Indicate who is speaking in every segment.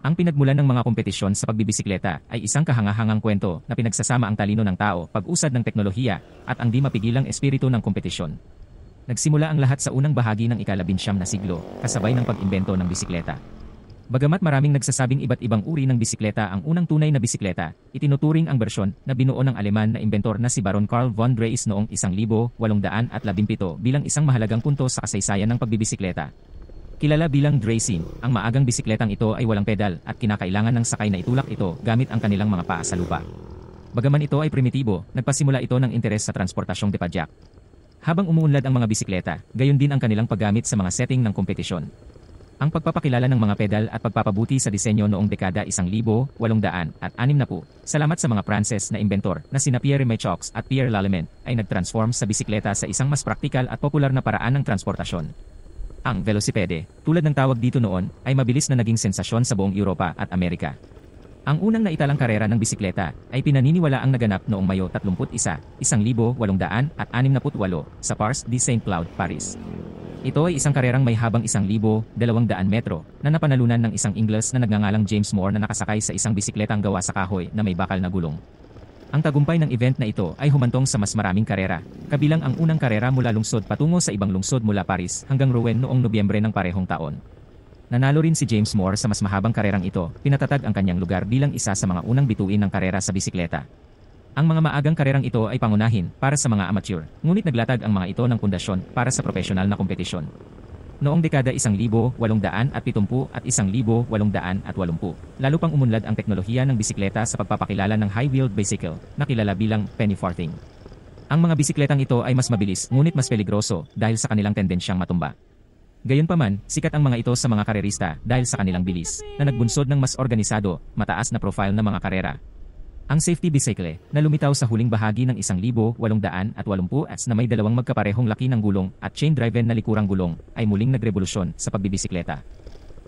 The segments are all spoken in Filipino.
Speaker 1: Ang pinagmulan ng mga kompetisyon sa pagbibisikleta ay isang kahangahangang kwento na pinagsasama ang talino ng tao, pag-usad ng teknolohiya, at ang di mapigilang espiritu ng kompetisyon. Nagsimula ang lahat sa unang bahagi ng ika-19 na siglo, kasabay ng pag-imbento ng bisikleta. Bagamat maraming nagsasabing iba't ibang uri ng bisikleta ang unang tunay na bisikleta, itinuturing ang bersyon na binuo ng Aleman na inbentor na si Baron Karl von Drais noong 1817 bilang isang mahalagang punto sa kasaysayan ng pagbibisikleta. Kilala bilang Draisine, ang maagang bisikletang ito ay walang pedal at kinakailangan ng sakay na itulak ito gamit ang kanilang mga paa sa lupa. Bagaman ito ay primitibo, nagpasimula ito ng interes sa transportasyong depadyak. Habang umuunlad ang mga bisikleta, gayon din ang kanilang paggamit sa mga setting ng kompetisyon. Ang pagpapakilala ng mga pedal at pagpapabuti sa disenyo noong dekada 1860 salamat sa mga Pranses na inbentor na sina Pierre Méchaux at Pierre Lallemand ay nagtransform sa bisikleta sa isang mas praktikal at popular na paraan ng transportasyon. Ang velocipede, tulad ng tawag dito noon, ay mabilis na naging sensasyon sa buong Europa at Amerika. Ang unang naitalang karera ng bisikleta ay pinaniniwala ang naganap noong Mayo 31, 1868 sa Parc de Saint-Cloud, Paris. Ito ay isang karerang may habang 1,200 metro na napanalunan ng isang Ingles na nagngangalang James Moore na nakasakay sa isang bisikletang gawa sa kahoy na may bakal na gulong. Ang tagumpay ng event na ito ay humantong sa mas maraming karera, kabilang ang unang karera mula lungsod patungo sa ibang lungsod mula Paris hanggang Rouen noong Nobyembre ng parehong taon. Nanalo rin si James Moore sa mas mahabang karerang ito, pinatatag ang kanyang lugar bilang isa sa mga unang bituin ng karera sa bisikleta. Ang mga maagang karerang ito ay pangunahin para sa mga amateur, ngunit naglatag ang mga ito ng pundasyon para sa profesional na kompetisyon. Noong dekada 1870 at 1880, lalo pang umunlad ang teknolohiya ng bisikleta sa pagpapakilala ng high-wheeled bicycle, na kilala bilang penny farthing. Ang mga bisikletang ito ay mas mabilis ngunit mas peligroso dahil sa kanilang tendensyang matumba. Gayunpaman, sikat ang mga ito sa mga karerista dahil sa kanilang bilis, na nagbunsod ng mas organisado, mataas na profile na mga karera. Ang safety bicycle, na lumitaw sa huling bahagi ng 1880 na may dalawang magkaparehong laki ng gulong at chain-driven na likurang gulong, ay muling nagrevolusyon sa pagbibisikleta.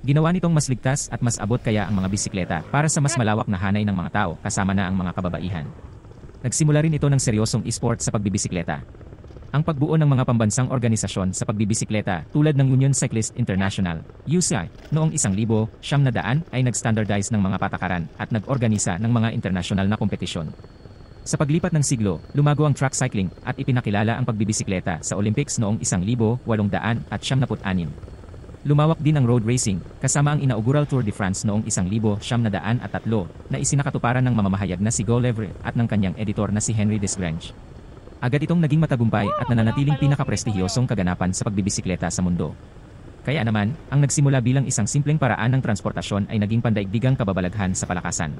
Speaker 1: Ginawa nitong mas ligtas at mas abot kaya ang mga bisikleta para sa mas malawak na hanay ng mga tao kasama na ang mga kababaihan. Nagsimula rin ito ng seryosong e-sport sa pagbibisikleta. Ang pagbuo ng mga pambansang organisasyon sa pagbibisikleta tulad ng Union Cyclist International, UCI, noong 1900 ay nag-standardize ng mga patakaran at nag-organisa ng mga internasyonal na kompetisyon. Sa paglipat ng siglo, lumago ang track cycling at ipinakilala ang pagbibisikleta sa Olympics noong 1876. Lumawak din ang road racing, kasama ang inaugural Tour de France noong 1903 na isinakatuparan ng mamamahayag na si Gaulle at ng kanyang editor na si Henry Desgrange. Agad itong naging matagumpay at nananatiling pinakaprestihiyosong kaganapan sa pagbibisikleta sa mundo. Kaya naman, ang nagsimula bilang isang simpleng paraan ng transportasyon ay naging pandaigdigang kababalaghan sa palakasan.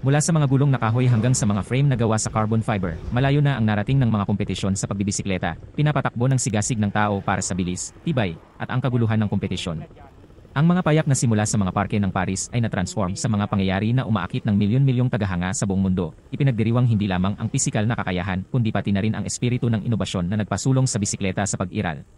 Speaker 1: Mula sa mga gulong na kahoy hanggang sa mga frame na gawa sa carbon fiber, malayo na ang narating ng mga kompetisyon sa pagbibisikleta, pinapatakbo ng sigasig ng tao para sa bilis, tibay, at ang kaguluhan ng kompetisyon. Ang mga payak na simula sa mga parke ng Paris ay na-transform sa mga pangyayari na umaakit ng milyon-milyong tagahanga sa buong mundo. Ipinagdiriwang hindi lamang ang pisikal na kakayahan, kundi pati na rin ang espiritu ng inobasyon na nagpasulong sa bisikleta sa pag-iral.